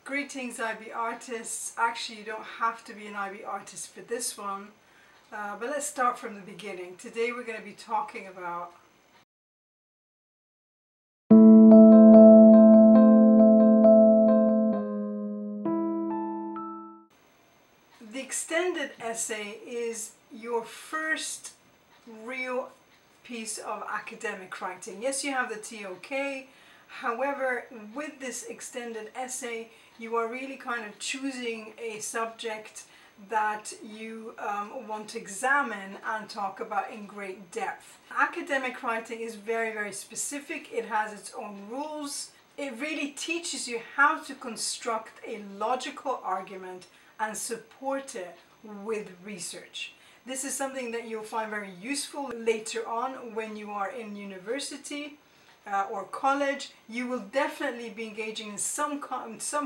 Greetings IB artists. Actually, you don't have to be an IB artist for this one, but let's start from the beginning. Today we're going to be talking about the extended essay. Is your first real piece of academic writing. Yes, you have the TOK. However, with this extended essay, you are really kind of choosing a subject that you want to examine and talk about in great depth. Academic writing is very, very specific. It has its own rules. It really teaches you how to construct a logical argument and support it with research. This is something that you'll find very useful later on when you are in university or college. You will definitely be engaging in some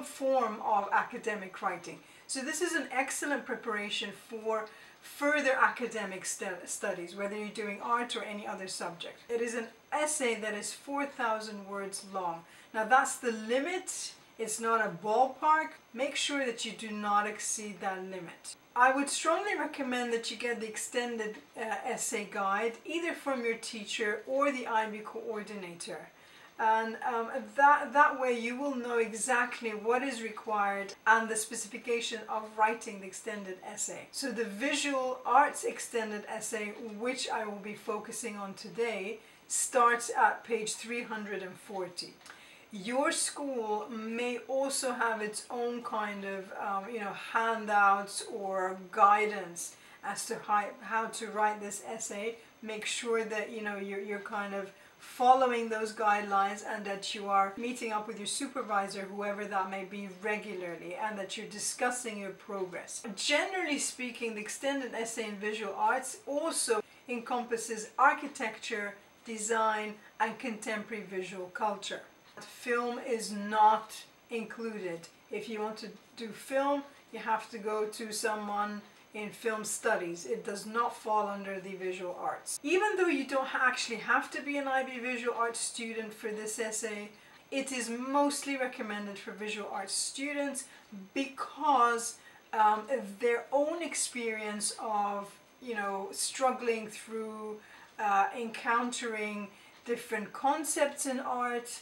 form of academic writing. So this is an excellent preparation for further academic studies, whether you're doing art or any other subject. It is an essay that is 4,000 words long. Now that's the limit. It's not a ballpark. Make sure that you do not exceed that limit. I would strongly recommend that you get the extended essay guide either from your teacher or the IB coordinator, and that way you will know exactly what is required and the specification of writing the extended essay. So the visual arts extended essay, which I will be focusing on today, starts at page 340. Your school may also have its own kind of handouts or guidance as to how to write this essay. Make sure that you're kind of following those guidelines and that you are meeting up with your supervisor, whoever that may be, regularly, and that you're discussing your progress. Generally speaking, the extended essay in visual arts also encompasses architecture, design, and contemporary visual culture. Film is not included. If you want to do film, you have to go to someone in film studies. It does not fall under the visual arts. Even though you don't actually have to be an IB visual arts student for this essay, it is mostly recommended for visual arts students because their own experience of struggling through encountering different concepts in art,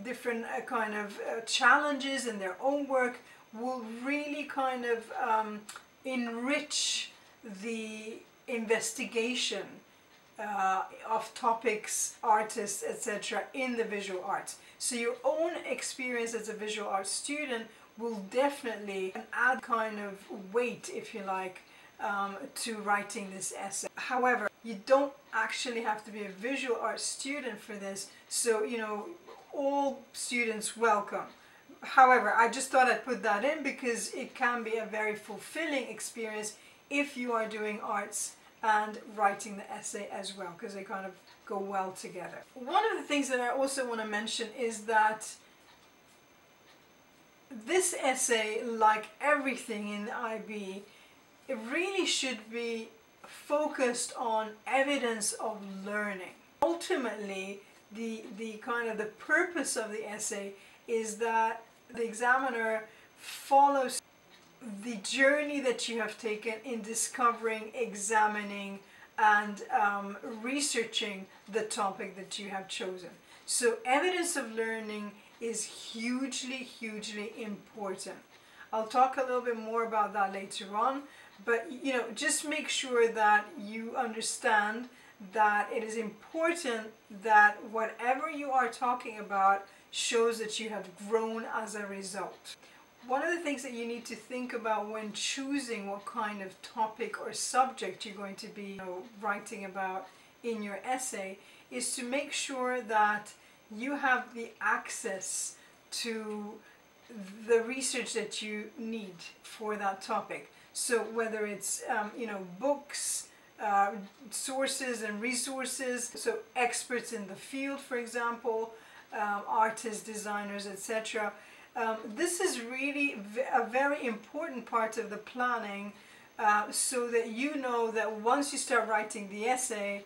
different kind of challenges in their own work will really kind of enrich the investigation of topics, artists, etc. in the visual arts. So your own experience as a visual arts student will definitely add kind of weight, if you like, to writing this essay. However, you don't actually have to be a visual arts student for this, so all students welcome. However, I just thought I'd put that in because it can be a very fulfilling experience if you are doing arts and writing the essay as well, because they kind of go well together. One of the things that I also want to mention is that this essay, like everything in the IB, it really should be focused on evidence of learning. Ultimately, the kind of the purpose of the essay is that the examiner follows the journey that you have taken in discovering, examining, and researching the topic that you have chosen. So evidence of learning is hugely, hugely important. I'll talk a little bit more about that later on, but just make sure that you understand that it is important that whatever you are talking about shows that you have grown as a result. One of the things that you need to think about when choosing what kind of topic or subject you're going to be writing about in your essay is to make sure that you have the access to the research that you need for that topic. So whether it's books, sources and resources, so experts in the field, for example, artists, designers, etc. This is really a very important part of the planning, so that you know that once you start writing the essay,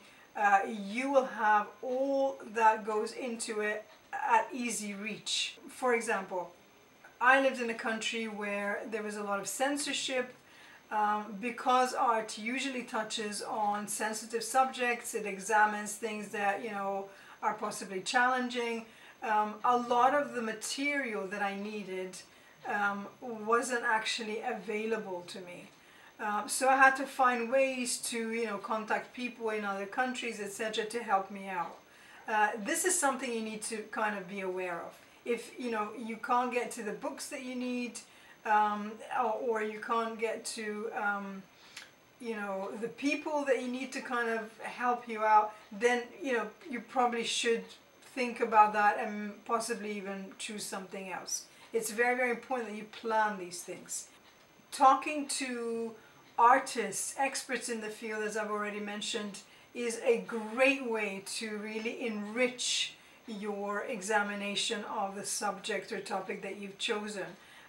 you will have all that goes into it at easy reach. For example, I lived in a country where there was a lot of censorship. Because art usually touches on sensitive subjects, it examines things that, you know, are possibly challenging. A lot of the material that I needed wasn't actually available to me. So I had to find ways to, you know, contact people in other countries, etc., to help me out. This is something you need to kind of be aware of. If, you know, you can't get to the books that you need, or you can't get to, you know, the people that you need to kind of help you out, then, you know, you probably should think about that and possibly even choose something else. It's very, very important that you plan these things. Talking to artists, experts in the field, as I've already mentioned, is a great way to really enrich your examination of the subject or topic that you've chosen.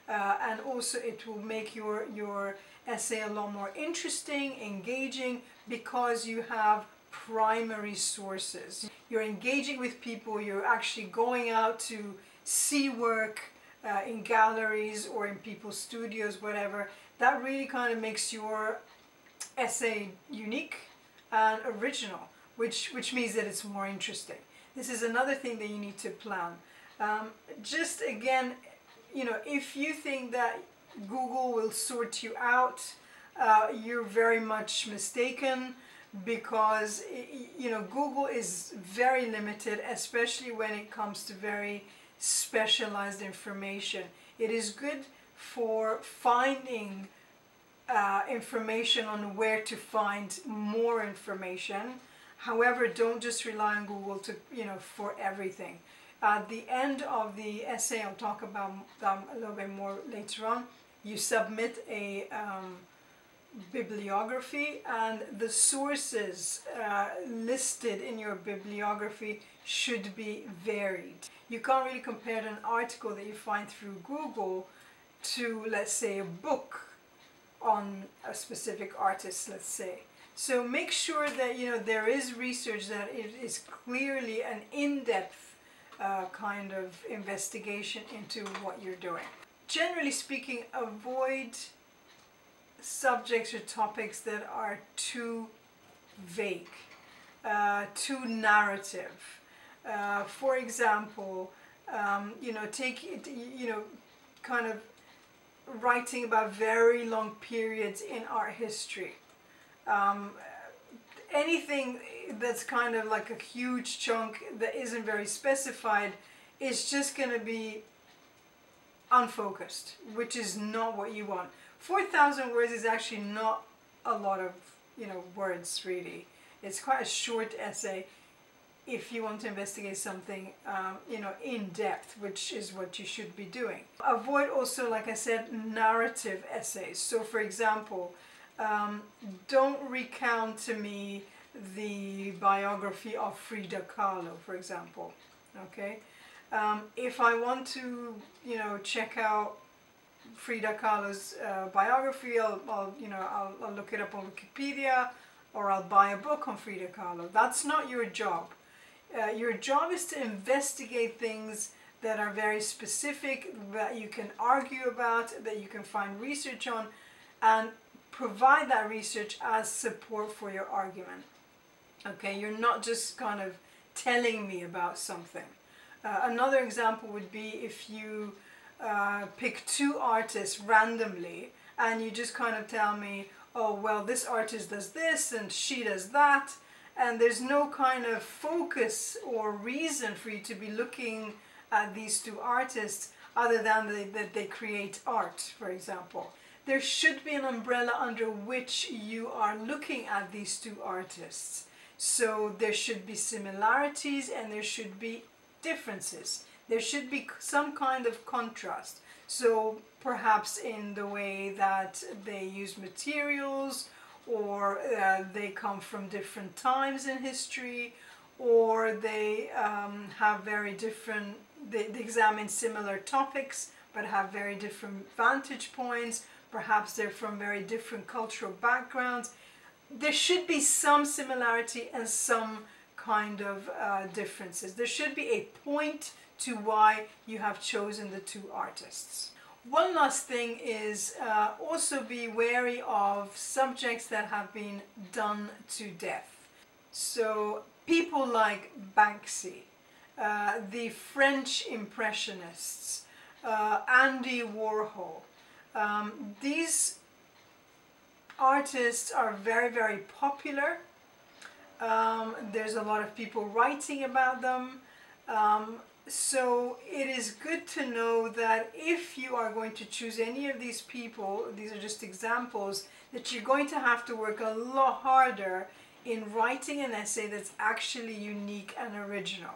And also it will make your essay a lot more interesting, engaging, because you have primary sources. You're engaging with people, you're actually going out to see work in galleries or in people's studios, whatever. That really kind of makes your essay unique and original, which means that it's more interesting. This is another thing that you need to plan. Just again, you know, if you think that Google will sort you out, you're very much mistaken, because, you know, Google is very limited, especially when it comes to very specialized information. It is good for finding information on where to find more information. However, don't just rely on Google to, you know, for everything. At the end of the essay, I'll talk about them a little bit more later on, you submit a bibliography, and the sources listed in your bibliography should be varied. You can't really compare an article that you find through Google to, let's say, a book on a specific artist, let's say. So make sure that, you know, there is research, that it is clearly an in-depth kind of investigation into what you're doing. Generally speaking, avoid subjects or topics that are too vague, too narrative. For example, you know, take it, you know, kind of writing about very long periods in art history. Anything that's kind of like a huge chunk that isn't very specified is just going to be unfocused, which is not what you want. 4,000 words is actually not a lot of, you know, words really. It's quite a short essay if you want to investigate something, you know, in depth, which is what you should be doing. Avoid also, like I said, narrative essays. So for example, don't recount to me the biography of Frida Kahlo, for example. Okay, if I want to, you know, check out Frida Kahlo's biography, I'll look it up on Wikipedia, or I'll buy a book on Frida Kahlo. That's not your job. Your job is to investigate things that are very specific, that you can argue about, that you can find research on, and provide that research as support for your argument. Okay, you're not just kind of telling me about something. Another example would be if you pick two artists randomly and you just kind of tell me, oh well, this artist does this and she does that, and there's no kind of focus or reason for you to be looking at these two artists other than that they create art, for example. There should be an umbrella under which you are looking at these two artists. So there should be similarities and there should be differences. There should be some kind of contrast. So perhaps in the way that they use materials, or they come from different times in history, or they have very different, they examine similar topics but have very different vantage points. Perhaps they're from very different cultural backgrounds. There should be some similarity and some kind of differences. There should be a point to why you have chosen the two artists. One last thing is also be wary of subjects that have been done to death. So people like Banksy, the French Impressionists, Andy Warhol, these artists are very, very popular. There's a lot of people writing about them. So it is good to know that if you are going to choose any of these people, these are just examples, that you're going to have to work a lot harder in writing an essay that's actually unique and original.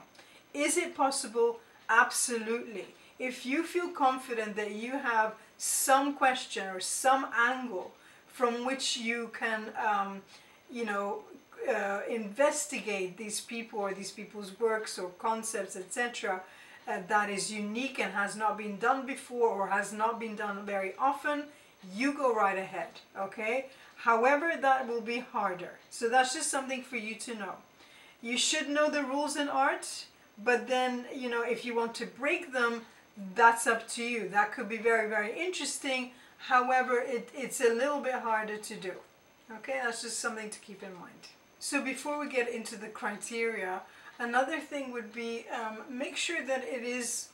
Is it possible? Absolutely. If you feel confident that you have some question or some angle from which you can, investigate these people or these people's works or concepts, etc., that is unique and has not been done before or has not been done very often, you go right ahead, okay? However, that will be harder. So that's just something for you to know. You should know the rules in art, but then, if you want to break them, that's up to you. That could be very, very interesting. However, it's a little bit harder to do. Okay, that's just something to keep in mind. So before we get into the criteria, another thing would be make sure that it is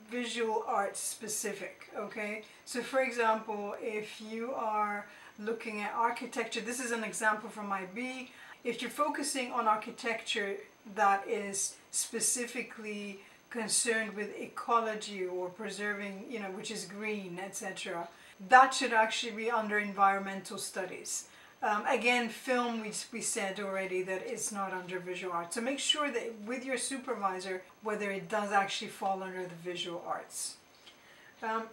visual art specific, okay? So for example, if you are looking at architecture, this is an example from IB. If you're focusing on architecture that is specifically concerned with ecology or preserving, which is green, etc., that should actually be under environmental studies. Again, film, we said already that it's not under visual arts. So make sure that with your supervisor, whether it does actually fall under the visual arts.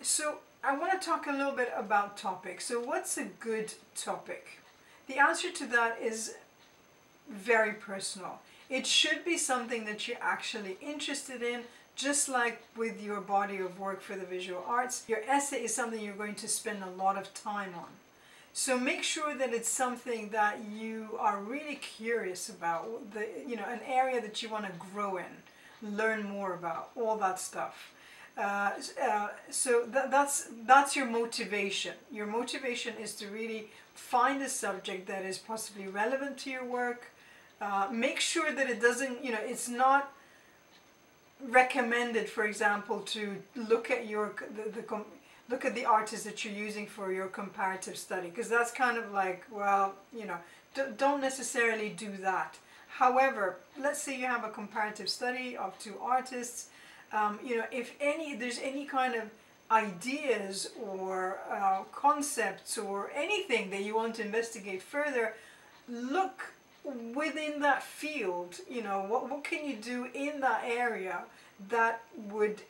So I want to talk a little bit about topics. So what's a good topic? The answer to that is very personal. It should be something that you're actually interested in, just like with your body of work for the visual arts. Your essay is something you're going to spend a lot of time on. So make sure that it's something that you are really curious about, an area that you want to grow in, learn more about, all that stuff. So that's your motivation. Your motivation is to really find a subject that is possibly relevant to your work. Make sure that it doesn't, it's not recommended, for example, to look at look at the artists that you're using for your comparative study, because that's kind of like, well, don't necessarily do that. However, let's say you have a comparative study of two artists, if there's any kind of ideas or concepts or anything that you want to investigate further, look within that field. What can you do in that area that would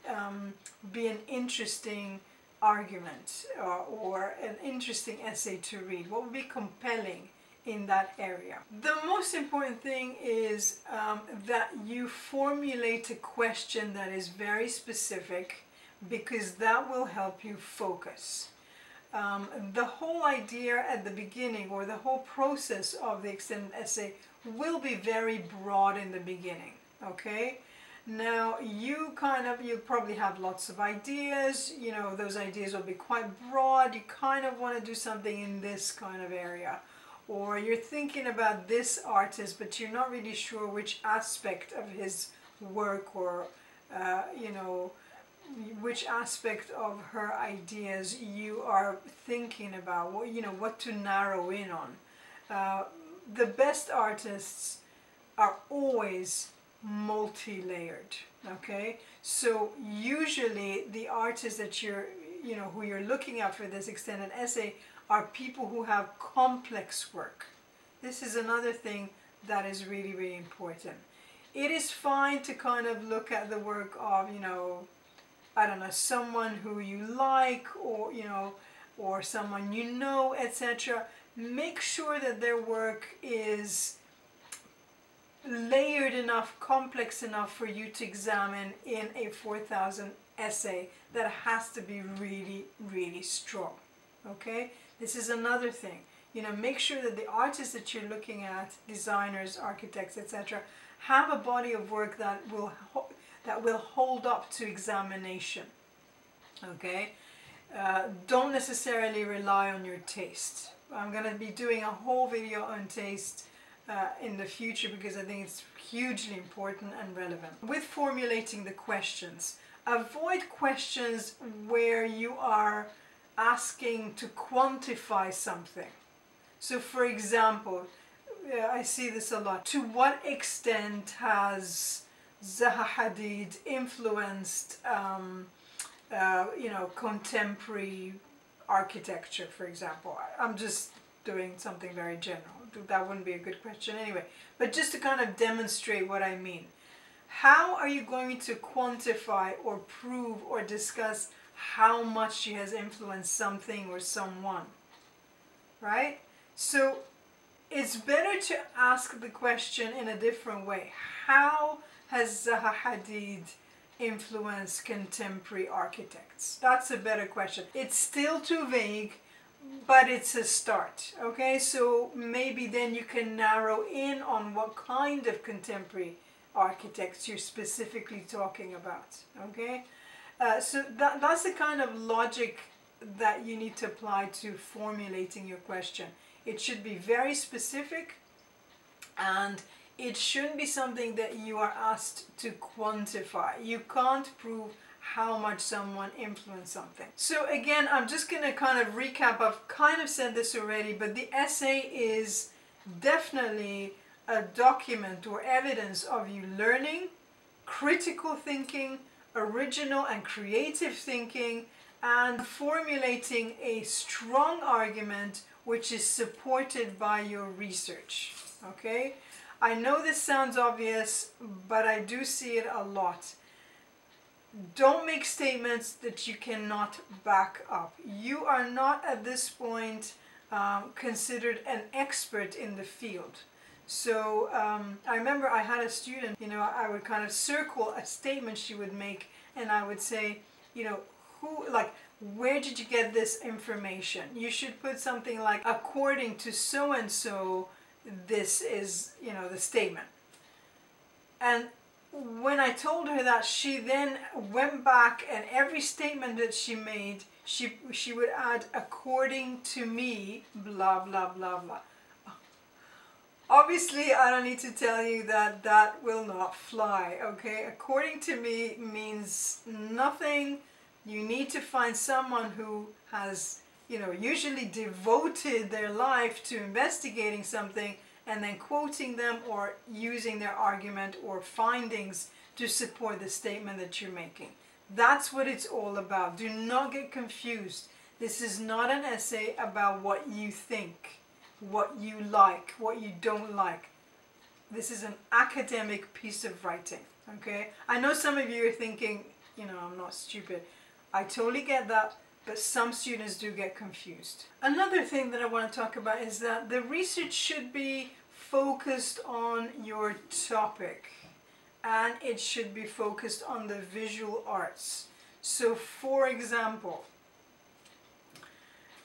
be an interesting argument or an interesting essay to read? What would be compelling in that area? The most important thing is that you formulate a question that is very specific, because that will help you focus. The whole idea at the beginning, or the whole process of the extended essay, will be very broad in the beginning, okay? Now, you probably have lots of ideas, those ideas will be quite broad. You kind of want to do something in this kind of area. Or you're thinking about this artist, but you're not really sure which aspect of his work or, which aspect of her ideas you are thinking about, what to narrow in on. The best artists are always multi-layered, okay? So usually the artists that who you're looking at for this extended essay are people who have complex work. This is another thing that is really, really important. It is fine to kind of look at the work of, I don't know, someone who you like, or, or someone etc. Make sure that their work is layered enough, complex enough for you to examine in a 4,000 essay that has to be really, really strong, okay? This is another thing. Make sure that the artists that you're looking at, designers, architects, etc., have a body of work that will hold up to examination, okay? don't necessarily rely on your taste. I'm going to be doing a whole video on taste in the future because I think it's hugely important and relevant. With formulating the questions, avoid questions where you are asking to quantify something. So for example, I see this a lot. To what extent has Zaha Hadid influenced contemporary architecture, for example? I'm just doing something very general. That wouldn't be a good question anyway. But just to kind of demonstrate what I mean. How are you going to quantify or prove or discuss how much she has influenced something or someone? Right? So it's better to ask the question in a different way. How has Zaha Hadid influenced contemporary architects? That's a better question. It's still too vague, but it's a start. Okay, so maybe then you can narrow in on what kind of contemporary architects you're specifically talking about. Okay, so that's the kind of logic that you need to apply to formulating your question. It should be very specific, and it shouldn't be something that you are asked to quantify. You can't prove how much someone influenced something. So again, I'm just going to kind of recap. I've kind of said this already, but the essay is definitely a document or evidence of you learning, critical thinking, original and creative thinking, and formulating a strong argument which is supported by your research. Okay? I know this sounds obvious, but I do see it a lot. Don't make statements that you cannot back up. You are not at this point considered an expert in the field. So I remember I had a student, I would kind of circle a statement she would make, and I would say, where did you get this information? You should put something like, according to so and so, this is, the statement. And when I told her that, she then went back, and every statement that she made, she would add, according to me, blah, blah, blah, blah. Obviously, I don't need to tell you that that will not fly, okay? According to me means nothing. You need to find someone who has, usually devoted their life to investigating something and then quoting them or using their argument or findings to support the statement that you're making. That's what it's all about. Do not get confused. This is not an essay about what you think, what you like, what you don't like. This is an academic piece of writing, okay? I know some of you are thinking, I'm not stupid. I totally get that, but some students do get confused. Another thing that I want to talk about is that the research should be focused on your topic, and it should be focused on the visual arts. So for example,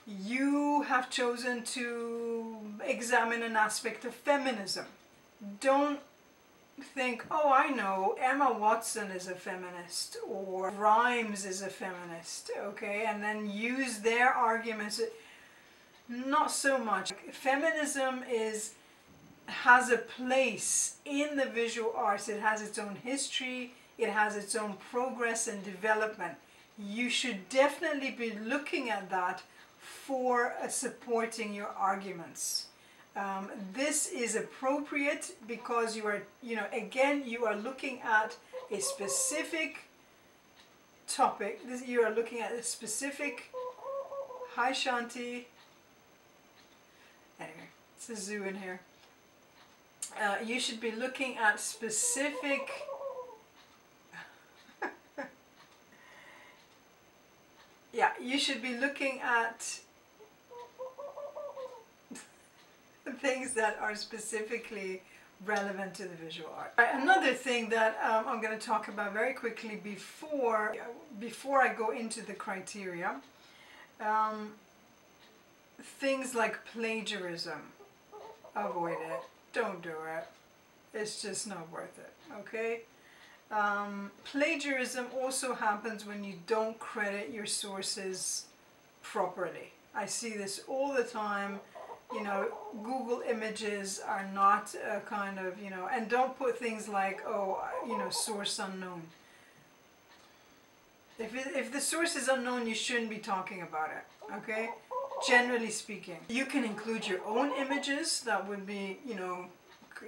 you have chosen to examine an aspect of feminism. Don't think, oh, I know, Emma Watson is a feminist, or Rhimes is a feminist, okay, and then use their arguments. Not so much. Feminism has a place in the visual arts. It has its own history, it has its own progress and development. You should definitely be looking at that for supporting your arguments. This is appropriate because you are, again, you are looking at a specific topic. You are looking at a specific, hi Shanti. Anyway, it's a zoo in here. You should be looking at specific you should be looking at things that are specifically relevant to the visual art. Another thing that I'm going to talk about very quickly before I go into the criteria, things like plagiarism. Avoid it. Don't do it. It's just not worth it, okay? Plagiarism also happens when you don't credit your sources properly. I see this all the time. You know, Google images are not a kind of, you know, and don't put things like, oh, you know, source unknown. If the source is unknown, you shouldn't be talking about it, okay? Generally speaking. You can include your own images. That would be, you know,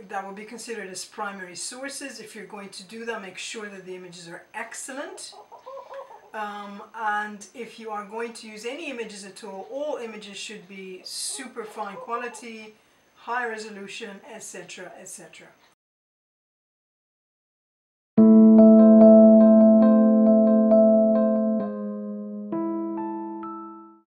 that would be considered as primary sources. If you're going to do that, make sure that the images are excellent. And if you are going to use any images at all images should be super fine quality, high resolution, etc., etc.